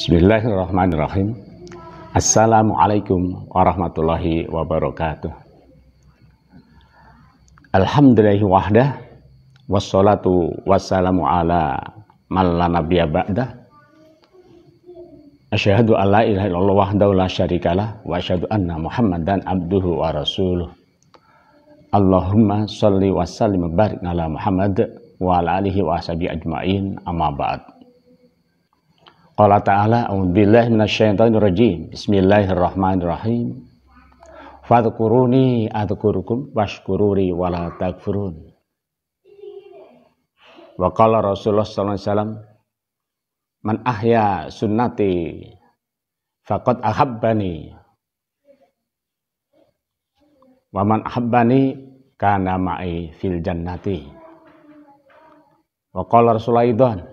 Bismillahirrahmanirrahim. Assalamualaikum warahmatullahi wabarakatuh. Alhamdulillahi wahdah, wassalatu wassalamu ala man la nabiyya ba'dah. Asyhadu an la ilaha illallah wahdahu la syarikalah wa asyhadu anna Muhammadan abduhu wa rasuluh. Allahumma sholli wa sallim wa barik ala Muhammad wa ala alihi wa ashabihi ajmain, amma ba'd. Qala ta'ala a'udzubillahi minasyaitonir rajim. Bismillahirrahmanirrahim. Fadhkuruni adzkurukum washkururi wala takfurun. Wa qala Rasulullah sallallahu alaihi wasallam, man ahya sunnati faqad ahabbani wa man ahabbani kana ma'i fil jannati. Wa qala Rasulullah,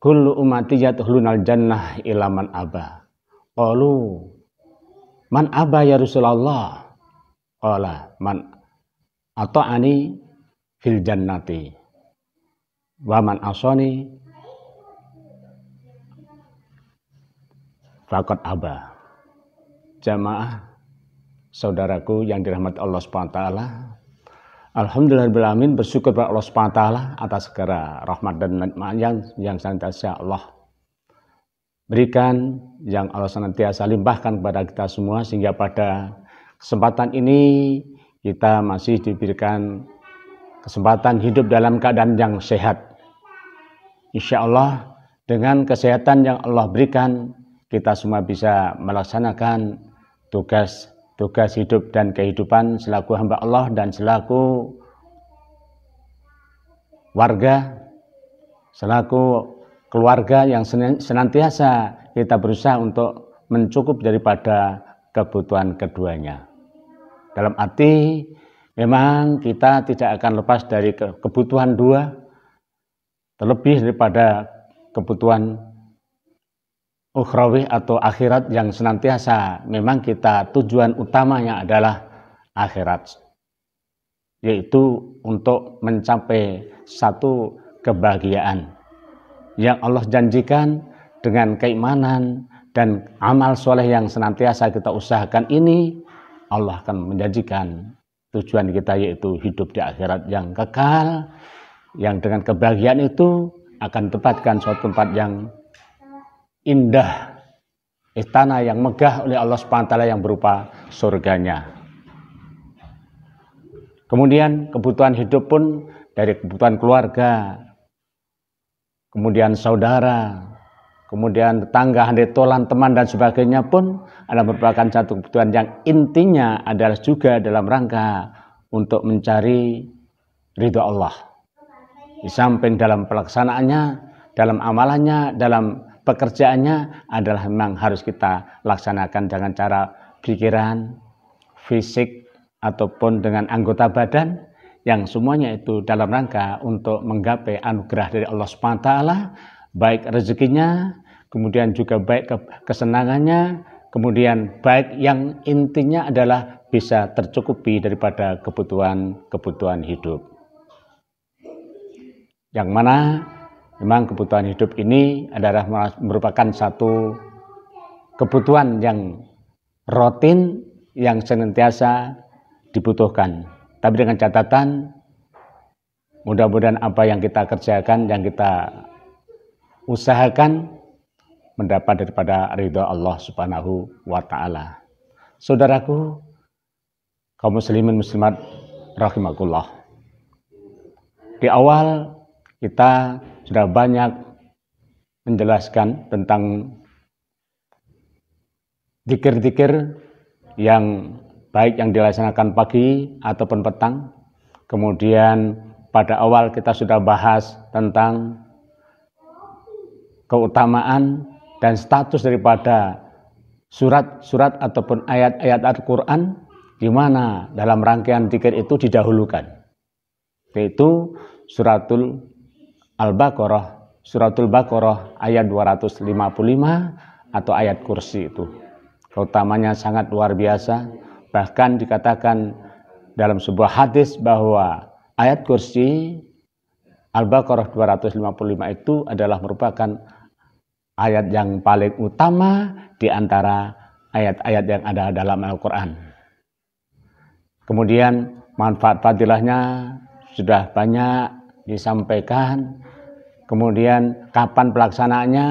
kullu ummati yadkhulunal jannah illa man aba. Qalu man aba ya Rasulullah? Qala man ata'ani fil jannati wa man asani faqad aba. Jamaah saudaraku yang dirahmati Allah Subhanahu wa taala, alhamdulillahirabbil bersyukur kepada Allah Subhanahu wa taala atas segala rahmat dan nikmat yang senantiasa Allah berikan, yang Allah senantiasa limpahkan kepada kita semua, sehingga pada kesempatan ini kita masih diberikan kesempatan hidup dalam keadaan yang sehat. Insya Allah dengan kesehatan yang Allah berikan, kita semua bisa melaksanakan tugas hidup dan kehidupan selaku hamba Allah dan selaku warga, selaku keluarga yang senantiasa kita berusaha untuk mencukup daripada kebutuhan keduanya. Dalam arti memang kita tidak akan lepas dari kebutuhan dua, terlebih daripada kebutuhan ukhrawi atau akhirat yang senantiasa memang kita tujuan utamanya adalah akhirat, yaitu untuk mencapai satu kebahagiaan yang Allah janjikan. Dengan keimanan dan amal soleh yang senantiasa kita usahakan ini, Allah akan menjanjikan tujuan kita yaitu hidup di akhirat yang kekal, yang dengan kebahagiaan itu akan tempatkan suatu tempat yang indah, istana yang megah oleh Allah Subhanahu wa taala yang berupa surganya. Kemudian kebutuhan hidup pun dari kebutuhan keluarga, kemudian saudara, kemudian tetangga, handetolan, teman dan sebagainya pun adalah merupakan satu kebutuhan yang intinya adalah juga dalam rangka untuk mencari ridho Allah. Di samping dalam pelaksanaannya, dalam amalannya, dalam pekerjaannya adalah memang harus kita laksanakan dengan cara pikiran, fisik, ataupun dengan anggota badan, yang semuanya itu dalam rangka untuk menggapai anugerah dari Allah Subhanahu wa taala, baik rezekinya, kemudian juga baik kesenangannya, kemudian baik yang intinya adalah bisa tercukupi daripada kebutuhan hidup. Yang mana memang kebutuhan hidup ini adalah merupakan satu kebutuhan yang rutin yang senantiasa dibutuhkan. Tapi dengan catatan, mudah-mudahan apa yang kita kerjakan, yang kita usahakan mendapat daripada ridha Allah Subhanahu wa taala. Saudaraku, kaum muslimin muslimat rahimakumullah. Di awal kita sudah banyak menjelaskan tentang zikir-zikir yang baik yang dilaksanakan pagi ataupun petang. Kemudian pada awal kita sudah bahas tentang keutamaan dan status daripada surat-surat ataupun ayat-ayat Al-Quran, di mana dalam rangkaian zikir itu didahulukan, yaitu suratul Baqarah ayat 255 atau ayat kursi itu. Keutamanya sangat luar biasa. Bahkan dikatakan dalam sebuah hadis bahwa ayat kursi Al-Baqarah 255 itu adalah merupakan ayat yang paling utama di antara ayat-ayat yang ada dalam Al-Quran. Kemudian manfaat fadilahnya sudah banyak disampaikan. Kemudian kapan pelaksanaannya?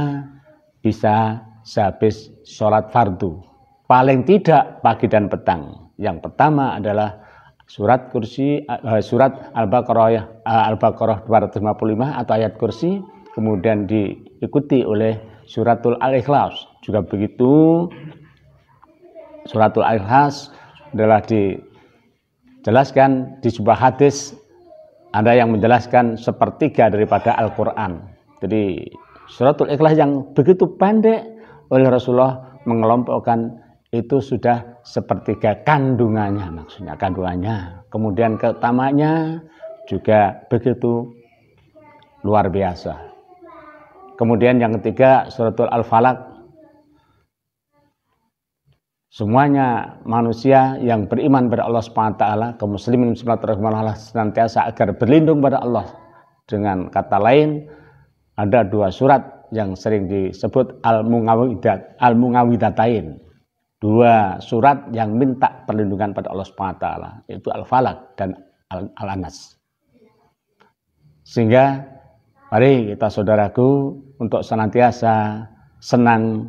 Bisa sehabis sholat fardu. Paling tidak pagi dan petang. Yang pertama adalah surat Al-Baqarah 255 atau ayat kursi, kemudian diikuti oleh suratul Al-Ikhlas. Juga begitu, suratul Al-Ikhlas adalah dijelaskan di sebuah hadis, ada yang menjelaskan sepertiga daripada Al-Quran. Jadi suratul Ikhlas yang begitu pendek oleh Rasulullah mengelompokkan itu sudah sepertiga kandungannya, maksudnya kandungannya. Kemudian keutamanya juga begitu luar biasa. Kemudian yang ketiga suratul Al-Falaq. Semuanya manusia yang beriman pada Allah SWT, kaum muslimin muslimat rahimahullah senantiasa agar berlindung pada Allah. Dengan kata lain, ada dua surat yang sering disebut Al-Mungawidatain. Dua surat yang minta perlindungan pada Allah SWT, yaitu Al-Falaq dan Al-Anas. Sehingga mari kita saudaraku untuk senantiasa senang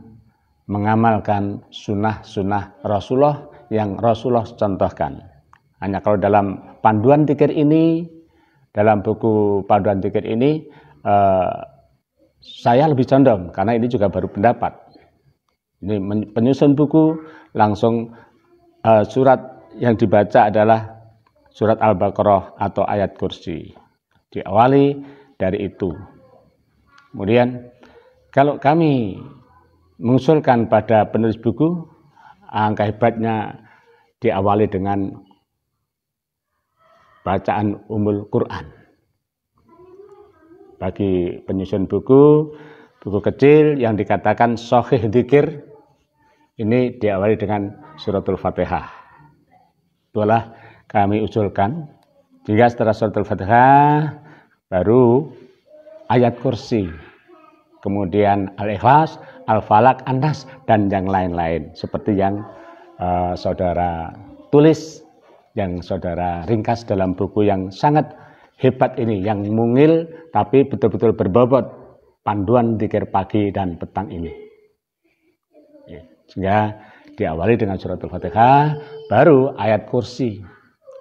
mengamalkan sunnah-sunnah Rasulullah yang Rasulullah contohkan. Hanya kalau dalam panduan dzikir ini, dalam buku panduan dzikir ini, saya lebih condong, karena ini juga baru pendapat. Ini penyusun buku, langsung surat yang dibaca adalah surat Al-Baqarah atau ayat kursi. Diawali dari itu. Kemudian, kalau kami mengusulkan pada penulis buku, angka hebatnya diawali dengan bacaan Ummul Quran. Bagi penyusun buku kecil yang dikatakan Shahih Dzikir, ini diawali dengan suratul Fatihah. Itulah kami usulkan. Jika setelah suratul Fatihah baru ayat kursi, kemudian Al-Ikhlas, Al-Falaq, An-Nas, dan yang lain-lain. Seperti yang saudara tulis, yang saudara ringkas dalam buku yang sangat hebat ini, yang mungil tapi betul-betul berbobot, panduan dzikir pagi dan petang ini. Sehingga diawali dengan suratul Fatihah, baru ayat kursi.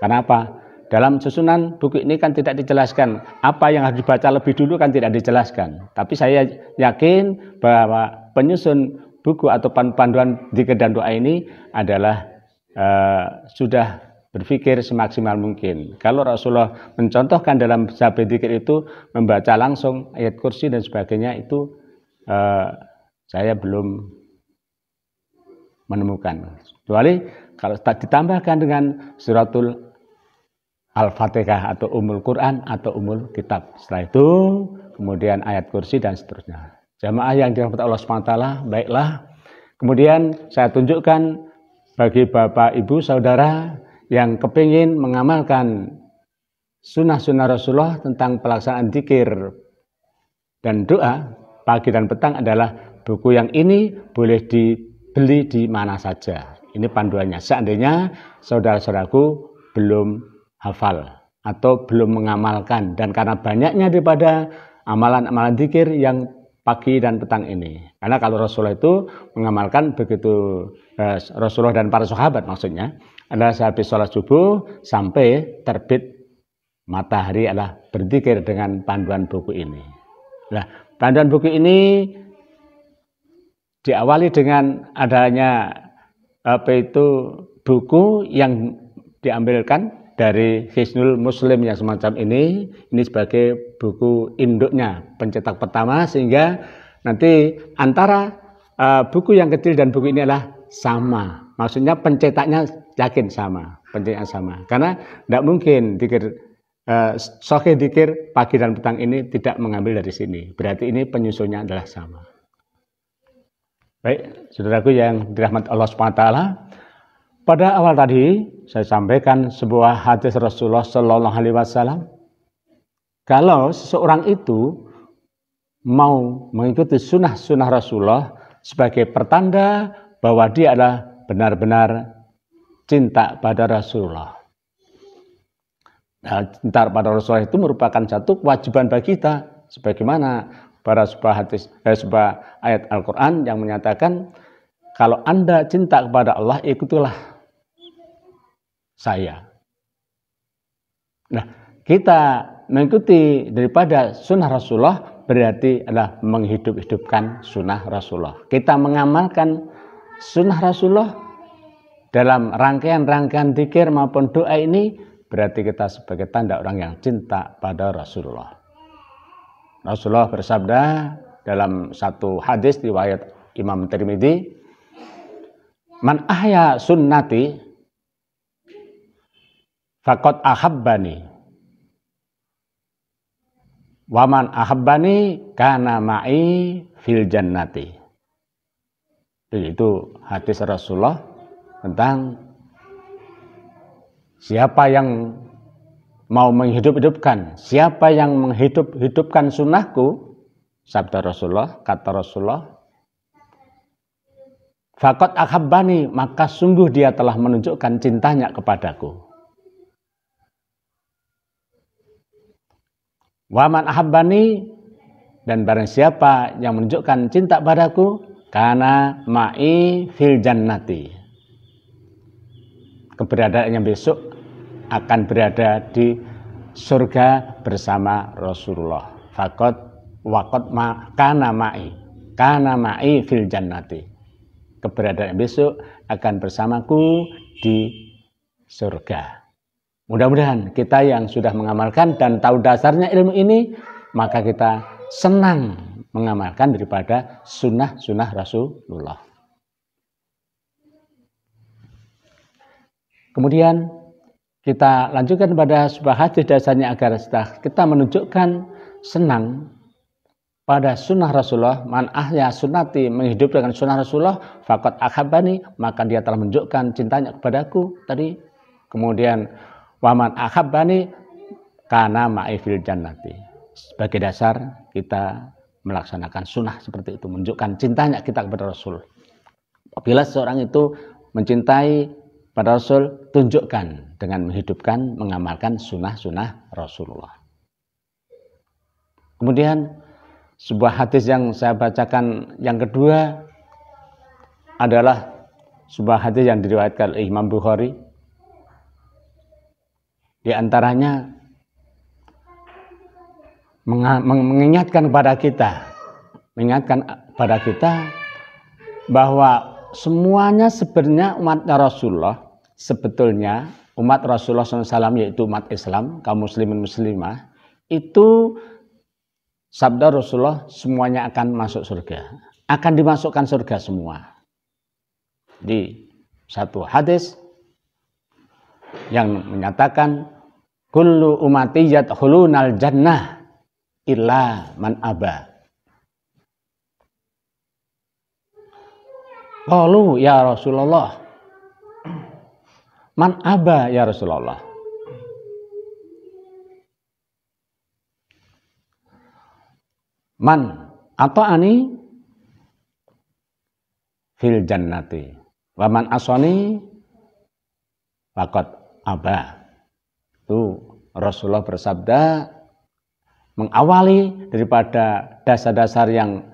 Kenapa? Dalam susunan buku ini kan tidak dijelaskan apa yang harus dibaca lebih dulu, kan tidak dijelaskan. Tapi saya yakin bahwa penyusun buku atau panduan dzikir dan doa ini adalah sudah berpikir semaksimal mungkin. Kalau Rasulullah mencontohkan dalam sabda dzikir itu membaca langsung ayat kursi dan sebagainya, itu saya belum menemukan. Kecuali kalau tak ditambahkan dengan suratul Al-Fatihah atau Ummul Quran atau Ummul Kitab. Setelah itu kemudian ayat kursi dan seterusnya. Jamaah yang dirahmati Allah SWT, baiklah. Kemudian saya tunjukkan bagi Bapak, Ibu, Saudara yang kepingin mengamalkan sunnah-sunnah Rasulullah tentang pelaksanaan dzikir dan doa pagi dan petang adalah buku yang ini boleh dibeli di mana saja. Ini panduannya. Seandainya saudara-saudaraku belum hafal atau belum mengamalkan, dan karena banyaknya daripada amalan-amalan dzikir yang pagi dan petang ini. Karena kalau Rasulullah itu mengamalkan begitu, Rasulullah dan para sahabat maksudnya, adalah sehabis sholat subuh sampai terbit matahari adalah berzikir dengan panduan buku ini. Nah, panduan buku ini diawali dengan adanya buku yang diambilkan dari Hisnul Muslim yang semacam ini sebagai buku induknya, pencetak pertama, sehingga nanti antara buku yang kecil dan buku ini adalah sama. Maksudnya pencetaknya yakin sama, pencetaknya sama. Karena tidak mungkin Shahih Dzikir pagi dan petang ini tidak mengambil dari sini. Berarti ini penyusunnya adalah sama. Baik, saudaraku yang dirahmati Allah SWT, pada awal tadi saya sampaikan sebuah hadis Rasulullah Shallallahu Alaihi Wasallam. Kalau seseorang itu mau mengikuti sunnah-sunnah Rasulullah sebagai pertanda bahwa dia adalah benar-benar cinta pada Rasulullah. Nah, cinta pada Rasulullah itu merupakan satu kewajiban bagi kita, sebagaimana pada sebuah ayat Al-Quran yang menyatakan, kalau Anda cinta kepada Allah, ikutilah saya. Nah, kita mengikuti daripada sunnah Rasulullah berarti adalah menghidup-hidupkan sunnah Rasulullah. Kita mengamalkan sunnah Rasulullah dalam rangkaian-rangkaian dzikir maupun doa ini berarti kita sebagai tanda orang yang cinta pada Rasulullah. Rasulullah bersabda dalam satu hadis riwayat Imam Tirmidzi, "Man ahya sunnati faqad ahabbani, wa man ahabbani kana ma'i fil jannati." Itu hadis Rasulullah tentang siapa yang mau menghidup-hidupkan, siapa yang menghidup-hidupkan sunnahku, sabda Rasulullah, kata Rasulullah, faqad ahabbani, maka sungguh dia telah menunjukkan cintanya kepadaku. Wa man ahabbani, dan barang siapa yang menunjukkan cinta padaku, kana ma'i fil jannati, keberadaannya besok akan berada di surga bersama Rasulullah. Faqad waqad kana ma'i fil jannati, keberadaan besok akan bersamaku di surga. Mudah-mudahan kita yang sudah mengamalkan dan tahu dasarnya ilmu ini, maka kita senang mengamalkan daripada sunnah-sunnah Rasulullah. Kemudian kita lanjutkan pada sebuah hadis dasarnya agar kita menunjukkan senang pada sunnah Rasulullah. Man ahya sunnati, menghidupkan sunnah Rasulullah, faqad ahabbani, maka dia telah menunjukkan cintanya kepadaku tadi. Kemudian waman ahabbani kana ma'i fil jannati. Sebagai dasar kita melaksanakan sunnah seperti itu, menunjukkan cintanya kita kepada Rasul. Apabila seorang itu mencintai pada Rasul, tunjukkan dengan menghidupkan, mengamalkan sunnah-sunnah Rasulullah. Kemudian sebuah hadis yang saya bacakan yang kedua adalah sebuah hadis yang diriwayatkan oleh Imam Bukhari. Di antaranya mengingatkan kepada kita bahwa semuanya sebenarnya umatnya Rasulullah, sebetulnya umat Rasulullah SAW, yaitu umat Islam, kaum muslimin muslimah, itu sabda Rasulullah semuanya akan masuk surga, akan dimasukkan surga semua. Di satu hadis yang menyatakan kullu ummati yadkhulunal jannah illa man aba. Qalu ya Rasulullah, man aba ya Rasulullah? Man ata'ani fil jannati wa man asani faqad aba. Itu Rasulullah bersabda mengawali daripada dasar-dasar yang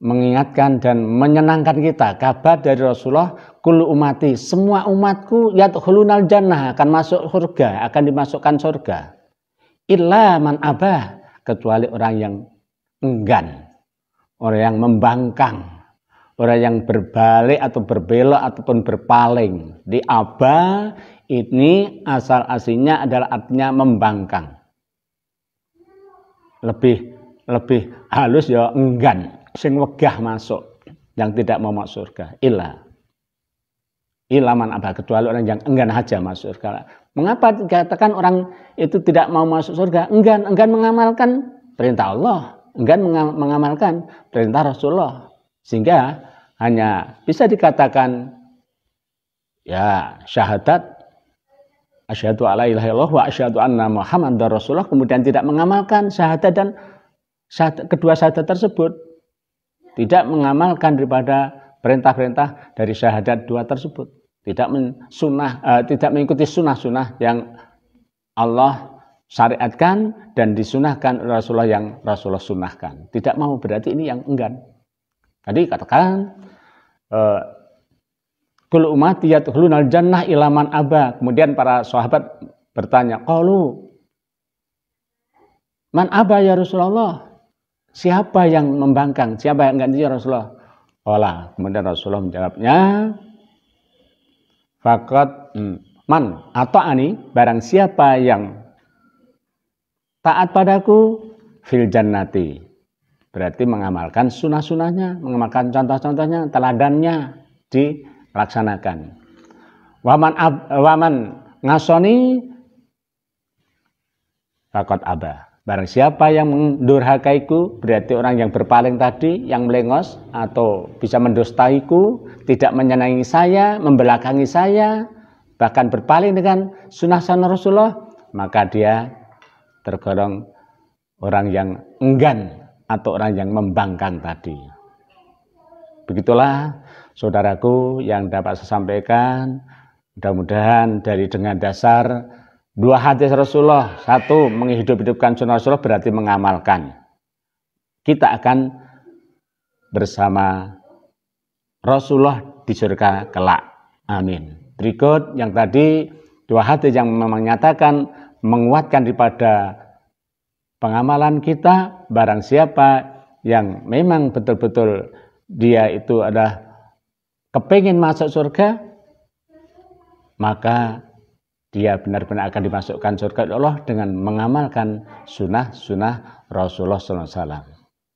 mengingatkan dan menyenangkan kita. Kabar dari Rasulullah, kullu ummati, semua umatku yadkhulunal jannah, akan masuk surga, akan dimasukkan surga. Illa man abah, kecuali orang yang enggan, orang yang membangkang, orang yang berbalik atau berbelok ataupun berpaling. Di aba ini asal aslinya adalah artinya membangkang. Lebih halus ya enggan, sing wegah masuk, yang tidak mau masuk surga. Illa man abah, kecuali orang yang enggan saja masuk surga. Mengapa dikatakan orang itu tidak mau masuk surga? Enggan mengamalkan perintah Allah, enggan mengamalkan perintah Rasulullah, sehingga hanya bisa dikatakan ya syahadat asyhadu alla ilaha illallah wa asyhadu anna muhammadar rasulullah, kemudian tidak mengamalkan syahadat dan kedua syahadat tersebut, tidak mengamalkan daripada perintah-perintah dari syahadat dua tersebut, tidak mengikuti sunnah-sunnah yang Allah syariatkan dan disunahkan Rasulullah yang Rasulullah sunnahkan. Tidak mau, berarti ini yang enggan. Tadi katakan kullu ummati yadkhulunal jannah illa man aba. Kemudian para sahabat bertanya, qalu man aba ya Rasulullah? Siapa yang membangkang? Siapa yang enggan ya Rasulullah? Kemudian Rasulullah menjawabnya, faqad man ata'ani, barang siapa yang taat padaku fil jannati, berarti mengamalkan sunnah-sunnahnya, mengamalkan contoh-contohnya, teladannya dilaksanakan. Waman ngasoni faqad aba, barang siapa yang mendurhakaiku, berarti orang yang berpaling tadi, yang melengos atau bisa mendustaiku, tidak menyenangi saya, membelakangi saya, bahkan berpaling dengan sunnah-sunnah Rasulullah, maka dia tergolong orang yang enggan atau orang yang membangkang tadi. Begitulah saudaraku yang dapat saya sampaikan. Mudah-mudahan dengan dasar dua hadis Rasulullah, satu menghidup-hidupkan sunnah Rasulullah berarti mengamalkan, kita akan bersama Rasulullah di surga kelak. Amin. Berikut yang tadi dua hadis yang memang menyatakan menguatkan daripada pengamalan kita. Barang siapa yang memang betul-betul dia itu adalah kepingin masuk surga, maka dia benar-benar akan dimasukkan surga Allah dengan mengamalkan sunnah-sunnah Rasulullah SAW.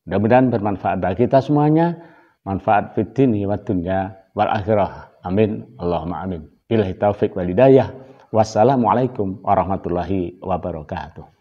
Mudah-mudahan bermanfaat bagi kita semuanya, manfaat fid dini wa dunya wal akhirah. Amin. Allahumma amin. Billahi taufiq wal hidayah. Wassalamualaikum warahmatullahi wabarakatuh.